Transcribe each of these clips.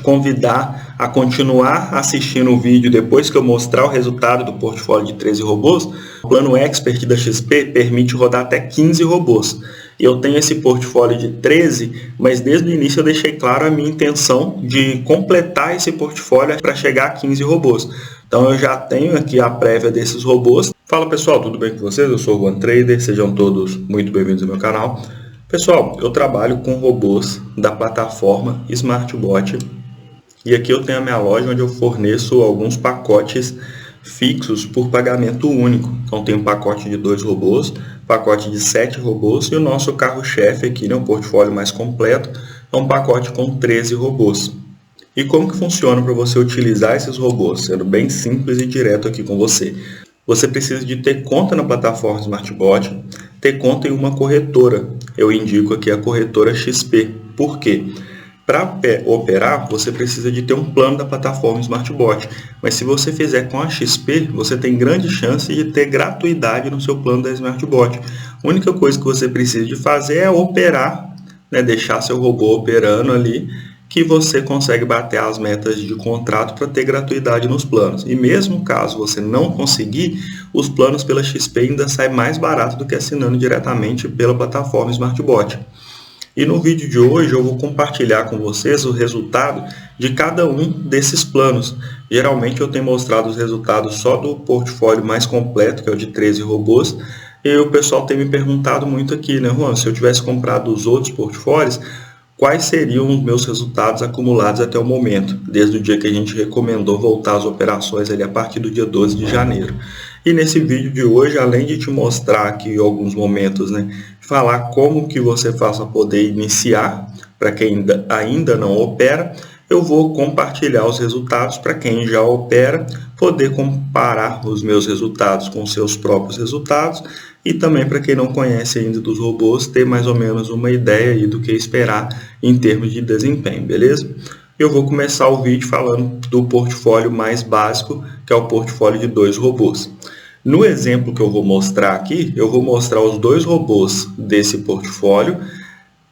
convidar a continuar assistindo o vídeo depois que eu mostrar o resultado do portfólio de 13 robôs. O plano Expert da XP permite rodar até 15 robôs. Eu tenho esse portfólio de 13, mas desde o início eu deixei claro a minha intenção de completar esse portfólio para chegar a 15 robôs. Então eu já tenho aqui a prévia desses robôs. Fala pessoal, tudo bem com vocês? Eu sou o One Trader, sejam todos muito bem-vindos ao meu canal. Pessoal, eu trabalho com robôs da plataforma SmartBot e aqui eu tenho a minha loja onde eu forneço alguns pacotes fixos por pagamento único. Então tem um pacote de 2 robôs, pacote de 7 robôs e o nosso carro-chefe aqui, né, um portfólio mais completo, é um pacote com 13 robôs. E como que funciona para você utilizar esses robôs? Sendo bem simples e direto aqui com você. Você precisa de ter conta na plataforma SmartBot, ter conta em uma corretora. Eu indico aqui a corretora XP. Por quê? Para operar, você precisa de ter um plano da plataforma SmartBot. Mas se você fizer com a XP, você tem grande chance de ter gratuidade no seu plano da SmartBot. A única coisa que você precisa de fazer é operar, né, deixar seu robô operando ali, que você consegue bater as metas de contrato para ter gratuidade nos planos. E mesmo caso você não conseguir, os planos pela XP ainda saem mais barato do que assinando diretamente pela plataforma SmartBot. E no vídeo de hoje eu vou compartilhar com vocês o resultado de cada um desses planos. Geralmente eu tenho mostrado os resultados só do portfólio mais completo, que é o de 13 robôs. E o pessoal tem me perguntado muito aqui, né, Juan, se eu tivesse comprado os outros portfólios, quais seriam os meus resultados acumulados até o momento, desde o dia que a gente recomendou voltar às operações ali a partir do dia 12 de janeiro. E nesse vídeo de hoje, além de te mostrar aqui alguns momentos, né, falar como que você faz para poder iniciar, para quem ainda não opera, eu vou compartilhar os resultados para quem já opera, poder comparar os meus resultados com os seus próprios resultados e também para quem não conhece ainda dos robôs, ter mais ou menos uma ideia aí do que esperar em termos de desempenho, beleza? Eu vou começar o vídeo falando do portfólio mais básico, que é o portfólio de 2 robôs. No exemplo que eu vou mostrar aqui, eu vou mostrar os 2 robôs desse portfólio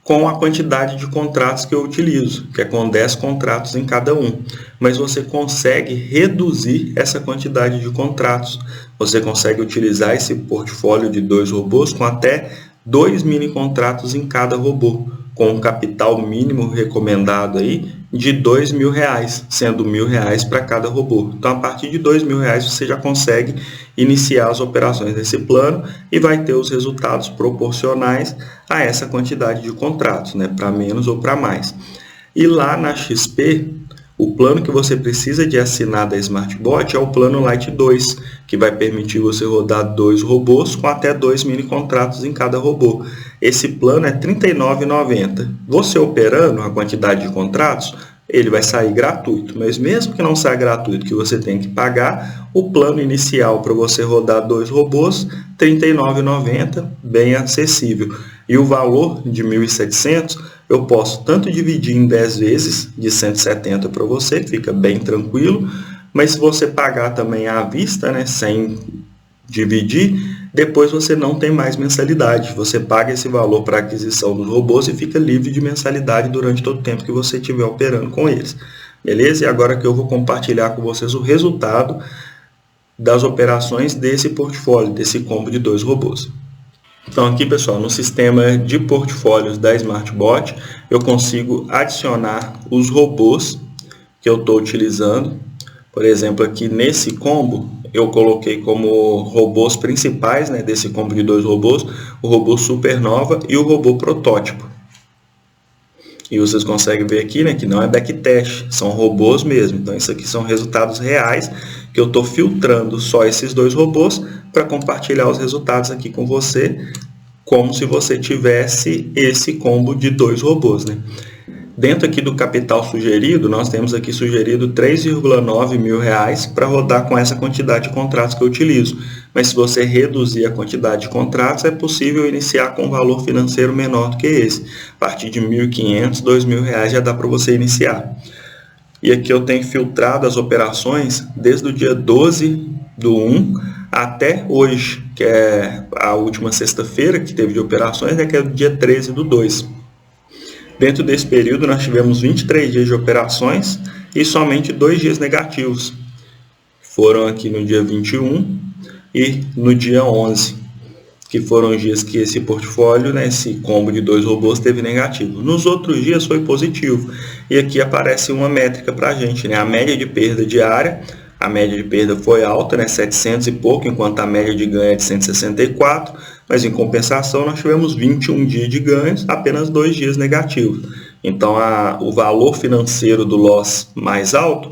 com a quantidade de contratos que eu utilizo, que é com 10 contratos em cada um. Mas você consegue reduzir essa quantidade de contratos. Você consegue utilizar esse portfólio de 2 robôs com até 2 mini contratos em cada robô, com um capital mínimo recomendado aí de R$2.000, sendo R$1.000 para cada robô. Então, a partir de R$2.000 você já consegue iniciar as operações desse plano e vai ter os resultados proporcionais a essa quantidade de contratos, né, para menos ou para mais. E lá na XP, o plano que você precisa de assinar da SmartBot é o plano Lite 2, que vai permitir você rodar 2 robôs com até 2 mini contratos em cada robô. Esse plano é R$ 39,90. Você operando a quantidade de contratos, ele vai sair gratuito, mas mesmo que não saia gratuito, que você tem que pagar, o plano inicial para você rodar 2 robôs, R$ 39,90, bem acessível. E o valor de 1.700 eu posso tanto dividir em 10 vezes de 170 para você, fica bem tranquilo, mas se você pagar também à vista, né, sem dividir, depois você não tem mais mensalidade. Você paga esse valor para aquisição dos robôs e fica livre de mensalidade durante todo o tempo que você estiver operando com eles. Beleza? E agora que eu vou compartilhar com vocês o resultado das operações desse portfólio, desse combo de 2 robôs. Então aqui, pessoal, no sistema de portfólios da SmartBot, eu consigo adicionar os robôs que eu estou utilizando. Por exemplo, aqui nesse combo, eu coloquei como robôs principais, né, desse combo de 2 robôs, o robô Supernova e o robô Protótipo. E vocês conseguem ver aqui, né, que não é backtest, são robôs mesmo. Então, isso aqui são resultados reais, que eu estou filtrando só esses 2 robôs para compartilhar os resultados aqui com você, como se você tivesse esse combo de 2 robôs, né? Dentro aqui do capital sugerido, nós temos aqui sugerido R$3,9 mil para rodar com essa quantidade de contratos que eu utilizo. Mas se você reduzir a quantidade de contratos, é possível iniciar com um valor financeiro menor do que esse. A partir de R$1.500, R$2.000 já dá para você iniciar. E aqui eu tenho filtrado as operações desde o dia 12/1 até hoje, que é a última sexta-feira que teve de operações, né, que é o dia 13/2. Dentro desse período nós tivemos 23 dias de operações e somente 2 dias negativos. Foram aqui no dia 21 e no dia 11, que foram os dias que esse portfólio, né, esse combo de 2 robôs teve negativo. Nos outros dias foi positivo. E aqui aparece uma métrica para a gente, né? A média de perda diária, a média de perda foi alta, né, 700 e pouco, enquanto a média de ganho é de 164, mas em compensação nós tivemos 21 dias de ganhos, apenas 2 dias negativos. Então o valor financeiro do loss mais alto,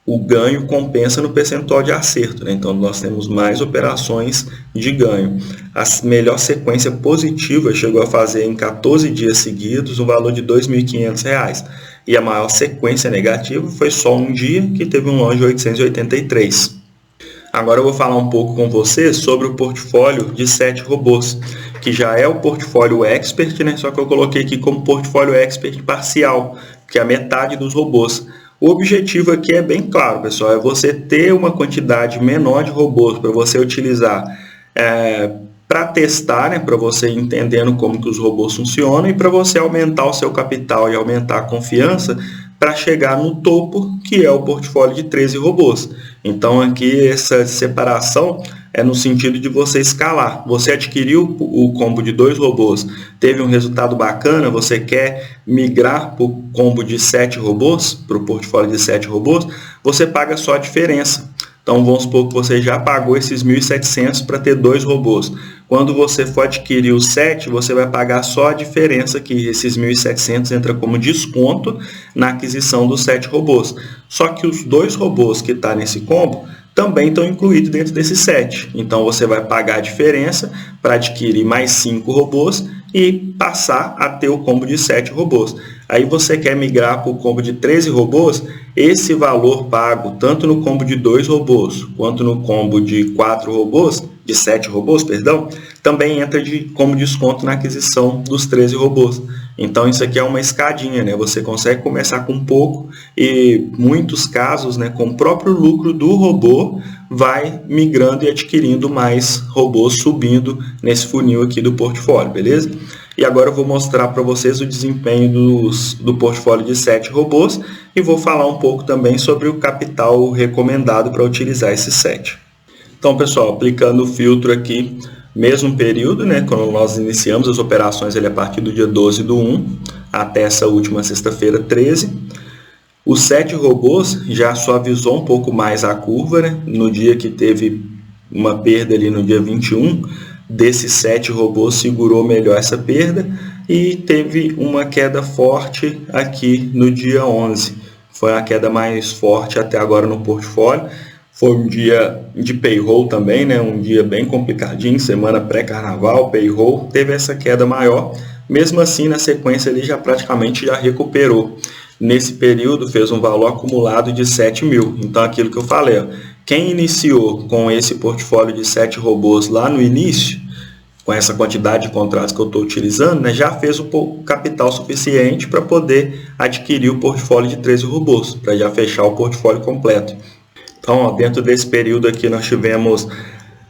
o ganho compensa no percentual de acerto, né? Então nós temos mais operações de ganho. A melhor sequência positiva chegou a fazer em 14 dias seguidos um valor de R$ 2.500. E a maior sequência negativa foi só um dia, que teve um loss de 883. Agora eu vou falar um pouco com você sobre o portfólio de 7 robôs, que já é o portfólio Expert, né? Só que eu coloquei aqui como portfólio Expert parcial, que é a metade dos robôs. O objetivo aqui é bem claro, pessoal, é você ter uma quantidade menor de robôs para você utilizar para testar, né, para você ir entendendo como que os robôs funcionam e para você aumentar o seu capital e aumentar a confiança para chegar no topo, que é o portfólio de 13 robôs. Então aqui essa separação é no sentido de você escalar. Você adquiriu o combo de 2 robôs, teve um resultado bacana, você quer migrar para o combo de 7 robôs, para o portfólio de 7 robôs, você paga só a diferença. Então vamos supor que você já pagou esses 1.700 para ter 2 robôs. Quando você for adquirir o 7, você vai pagar só a diferença, que esses 1.700 entra como desconto na aquisição dos 7 robôs. Só que os 2 robôs que estão nesse combo também estão incluídos dentro desses 7. Então você vai pagar a diferença para adquirir mais 5 robôs e passar a ter o combo de 7 robôs. Aí você quer migrar para o combo de 13 robôs, esse valor pago tanto no combo de 2 robôs quanto no combo de 4 robôs, de 7 robôs, perdão, também entra como desconto na aquisição dos 13 robôs. Então isso aqui é uma escadinha, né? Você consegue começar com pouco e muitos casos, né, com o próprio lucro do robô, vai migrando e adquirindo mais robôs, subindo nesse funil aqui do portfólio, beleza? E agora eu vou mostrar para vocês o desempenho do portfólio de 7 robôs e vou falar um pouco também sobre o capital recomendado para utilizar esses 7. Então, pessoal, aplicando o filtro aqui, mesmo período, né, quando nós iniciamos as operações, ele é a partir do dia 12/1 até essa última sexta-feira, 13. Os 7 robôs já suavizou um pouco mais a curva, né? No dia que teve uma perda ali no dia 21, desses 7 robôs segurou melhor essa perda e teve uma queda forte aqui no dia 11. Foi a queda mais forte até agora no portfólio. Foi um dia de payroll também, né? Um dia bem complicadinho, semana pré-carnaval, payroll, teve essa queda maior. Mesmo assim, na sequência ele já praticamente já recuperou. Nesse período fez um valor acumulado de 7 mil. Então aquilo que eu falei, ó, quem iniciou com esse portfólio de 7 robôs lá no início, com essa quantidade de contratos que eu estou utilizando, né, já fez o capital suficiente para poder adquirir o portfólio de 13 robôs, para já fechar o portfólio completo. Então, ó, dentro desse período aqui nós tivemos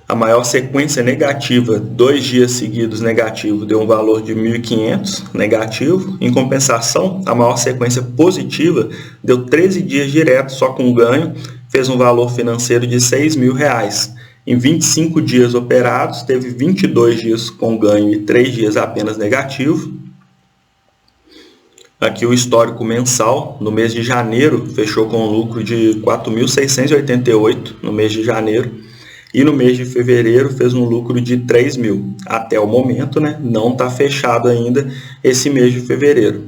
a maior sequência negativa, 2 dias seguidos negativo, deu um valor de 1.500 negativo. Em compensação, a maior sequência positiva deu 13 dias direto, só com ganho, fez um valor financeiro de R$ 6.000. Em 25 dias operados, teve 22 dias com ganho e 3 dias apenas negativo. Aqui o histórico mensal, no mês de janeiro, fechou com um lucro de 4.688 no mês de janeiro. E no mês de fevereiro fez um lucro de 3.000. Até o momento, né, não está fechado ainda esse mês de fevereiro.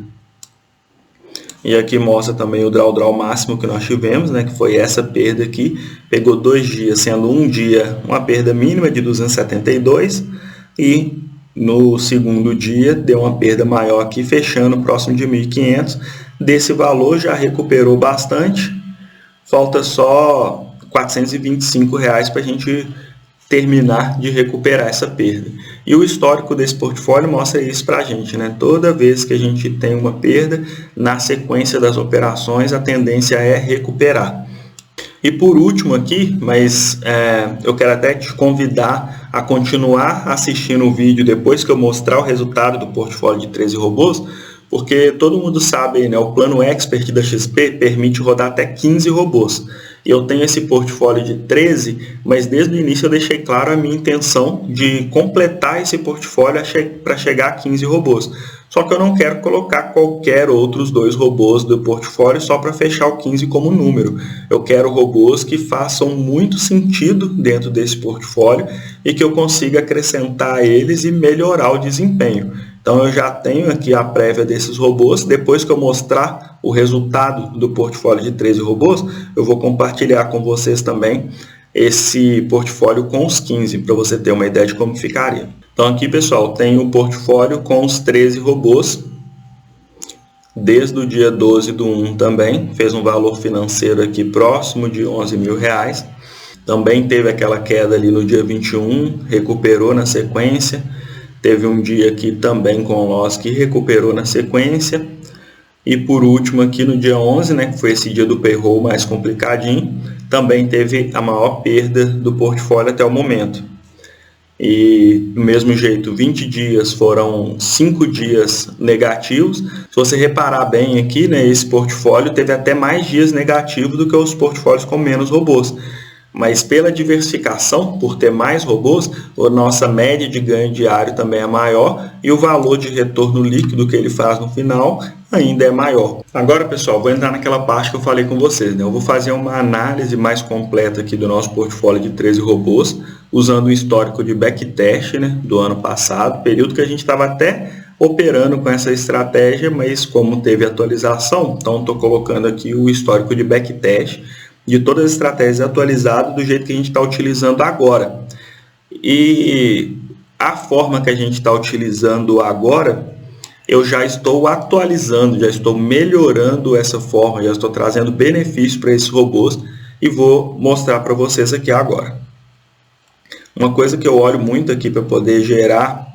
E aqui mostra também o drawdown máximo que nós tivemos, né, que foi essa perda aqui. Pegou 2 dias, sendo um dia uma perda mínima de 272 e no segundo dia deu uma perda maior aqui, fechando próximo de 1.500. Desse valor já recuperou bastante, falta só R$ 425 para a gente terminar de recuperar essa perda. E o histórico desse portfólio mostra isso para a gente, né? Toda vez que a gente tem uma perda, na sequência das operações, a tendência é recuperar. E por último aqui, mas eu quero até te convidar a continuar assistindo o vídeo depois que eu mostrar o resultado do portfólio de 13 robôs, Porque todo mundo sabe, né, o plano Expert da XP permite rodar até 15 robôs. Eu tenho esse portfólio de 13, mas desde o início eu deixei claro a minha intenção de completar esse portfólio para chegar a 15 robôs. Só que eu não quero colocar qualquer outros 2 robôs do portfólio só para fechar o 15 como número. Eu quero robôs que façam muito sentido dentro desse portfólio e que eu consiga acrescentar a eles e melhorar o desempenho. Então eu já tenho aqui a prévia desses robôs. Depois que eu mostrar o resultado do portfólio de 13 robôs, eu vou compartilhar com vocês também esse portfólio com os 15, para você ter uma ideia de como ficaria. Então aqui, pessoal, tem o portfólio com os 13 robôs, desde o dia 12 do 1 também, fez um valor financeiro aqui próximo de R$11 mil. Também teve aquela queda ali no dia 21, recuperou na sequência. Teve um dia aqui também com loss que recuperou na sequência. E por último aqui no dia 11, né, que foi esse dia do payroll mais complicadinho, também teve a maior perda do portfólio até o momento. E do mesmo jeito, 20 dias foram 5 dias negativos. Se você reparar bem aqui, né, esse portfólio teve até mais dias negativos do que os portfólios com menos robôs. Mas pela diversificação, por ter mais robôs, a nossa média de ganho diário também é maior e o valor de retorno líquido que ele faz no final ainda é maior. Agora, pessoal, vou entrar naquela parte que eu falei com vocês, né? Eu vou fazer uma análise mais completa aqui do nosso portfólio de 13 robôs, usando o histórico de backtest, né, do ano passado, período que a gente estava até operando com essa estratégia, mas como teve atualização, então estou colocando aqui o histórico de backtest de todas as estratégias atualizadas do jeito que a gente está utilizando agora. E a forma que a gente está utilizando agora, eu já estou atualizando, já estou melhorando essa forma, já estou trazendo benefícios para esses robôs e vou mostrar para vocês aqui agora. Uma coisa que eu olho muito aqui para poder gerar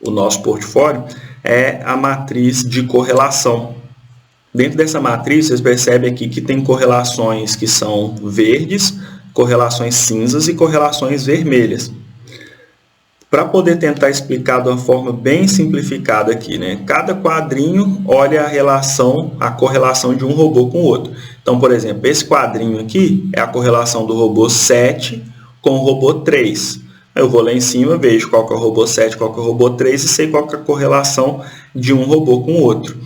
o nosso portfólio é a matriz de correlação. Dentro dessa matriz, vocês percebem aqui que tem correlações que são verdes, correlações cinzas e correlações vermelhas. Para poder tentar explicar de uma forma bem simplificada aqui, né? Cada quadrinho olha a correlação de um robô com o outro. Então, por exemplo, esse quadrinho aqui é a correlação do robô 7 com o robô 3. Eu vou lá em cima, vejo qual que é o robô 7, qual que é o robô 3 e sei qual que é a correlação de um robô com o outro.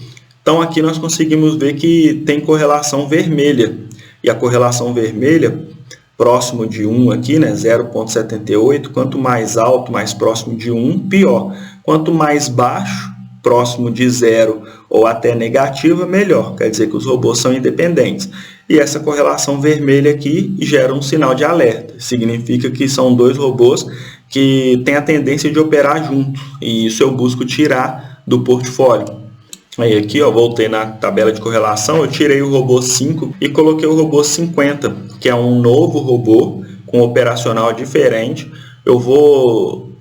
Então aqui nós conseguimos ver que tem correlação vermelha. E a correlação vermelha, próximo de 1 aqui, né, 0,78, quanto mais alto, mais próximo de 1, pior. Quanto mais baixo, próximo de 0 ou até negativa, melhor. Quer dizer que os robôs são independentes. E essa correlação vermelha aqui gera um sinal de alerta. Significa que são 2 robôs que têm a tendência de operar juntos. E isso eu busco tirar do portfólio. Aí aqui, ó, voltei na tabela de correlação, eu tirei o robô 5 e coloquei o robô 50, que é um novo robô com operacional diferente. Eu vou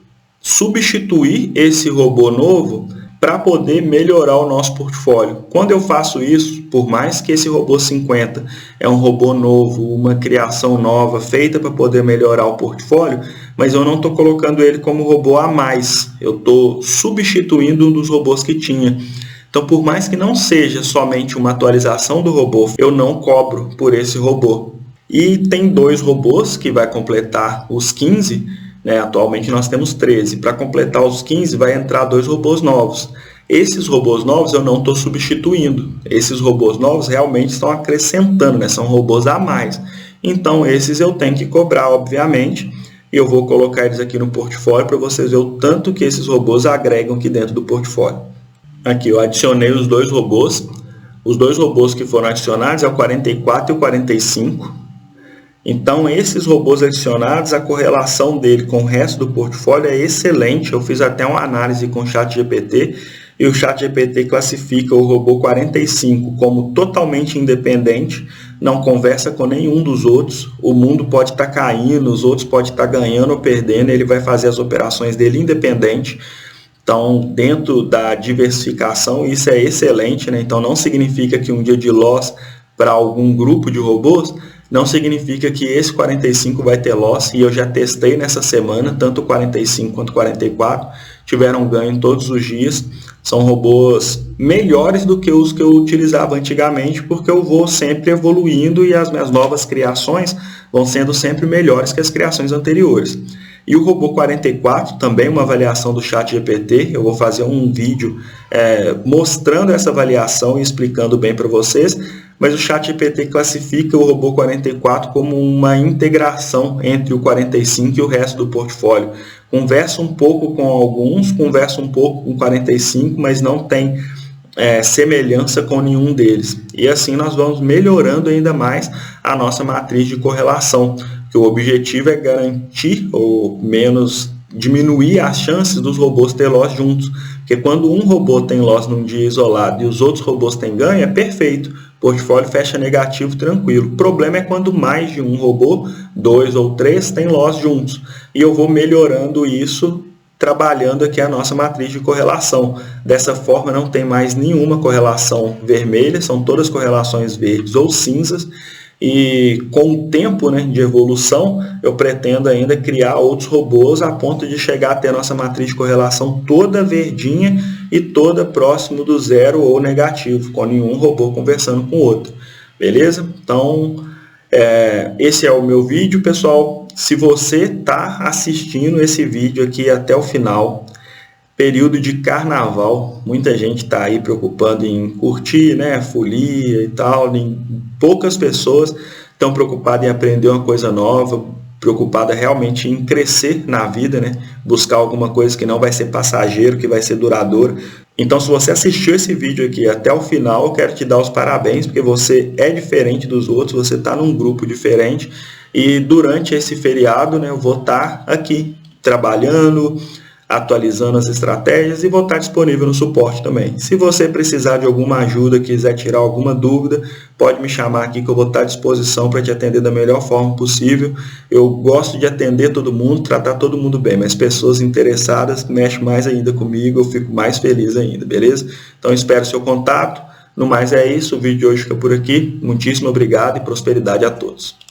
substituir esse robô novo para poder melhorar o nosso portfólio. Quando eu faço isso, por mais que esse robô 50 é um robô novo, uma criação nova, feita para poder melhorar o portfólio, mas eu não estou colocando ele como robô a mais. Eu estou substituindo um dos robôs que tinha. Então, por mais que não seja somente uma atualização do robô, eu não cobro por esse robô. E tem 2 robôs que vai completar os 15, né? Atualmente nós temos 13. Para completar os 15 vai entrar 2 robôs novos. Esses robôs novos eu não estou substituindo. Esses robôs novos realmente estão acrescentando, né? São robôs a mais. Então, esses eu tenho que cobrar, obviamente. E eu vou colocar eles aqui no portfólio para vocês verem o tanto que esses robôs agregam aqui dentro do portfólio. Aqui eu adicionei os 2 robôs. Os 2 robôs que foram adicionados é o 44 e o 45. Então, esses robôs adicionados, a correlação dele com o resto do portfólio é excelente. Eu fiz até uma análise com o ChatGPT e o ChatGPT classifica o robô 45 como totalmente independente, não conversa com nenhum dos outros. O mundo pode estar caindo, os outros podem estar ganhando ou perdendo, ele vai fazer as operações dele independente. Então, dentro da diversificação, isso é excelente, né? Então, não significa que um dia de loss para algum grupo de robôs, não significa que esse 45 vai ter loss, e eu já testei nessa semana, tanto o 45 quanto o 44, tiveram ganho todos os dias, São robôs melhores do que os que eu utilizava antigamente, porque eu vou sempre evoluindo e as minhas novas criações vão sendo sempre melhores que as criações anteriores. E o robô 44, também uma avaliação do ChatGPT, eu vou fazer um vídeo mostrando essa avaliação e explicando bem para vocês, mas o ChatGPT classifica o robô 44 como uma integração entre o 45 e o resto do portfólio. Conversa um pouco com alguns, conversa um pouco com o 45, mas não tem semelhança com nenhum deles. E assim nós vamos melhorando ainda mais a nossa matriz de correlação, que o objetivo é garantir ou menos diminuir as chances dos robôs ter loss juntos, porque quando um robô tem loss num dia isolado e os outros robôs têm ganho, é perfeito, o portfólio fecha negativo tranquilo. O problema é quando mais de um robô, 2 ou 3, tem loss juntos, e eu vou melhorando isso trabalhando aqui a nossa matriz de correlação. Dessa forma não tem mais nenhuma correlação vermelha, são todas correlações verdes ou cinzas, e com o tempo de evolução eu pretendo ainda criar outros robôs a ponto de chegar até a nossa matriz de correlação toda verdinha e toda próximo do zero ou negativo, com nenhum robô conversando com o outro. Beleza? Então esse é o meu vídeo, pessoal. Se você está assistindo esse vídeo aqui até o final, período de carnaval, muita gente está aí preocupando em curtir, folia e tal, poucas pessoas estão preocupadas em aprender uma coisa nova, preocupada realmente em crescer na vida, buscar alguma coisa que não vai ser passageiro, que vai ser duradouro. Então, se você assistiu esse vídeo aqui até o final, eu quero te dar os parabéns, porque você é diferente dos outros, você está num grupo diferente, e durante esse feriado, eu vou estar aqui trabalhando, atualizando as estratégias e vou estar disponível no suporte também. Se você precisar de alguma ajuda, quiser tirar alguma dúvida, pode me chamar aqui que eu vou estar à disposição para te atender da melhor forma possível. Eu gosto de atender todo mundo, tratar todo mundo bem, mas pessoas interessadas mexem mais ainda comigo, eu fico mais feliz ainda, beleza? Então espero seu contato. No mais é isso, o vídeo de hoje fica por aqui. Muitíssimo obrigado e prosperidade a todos.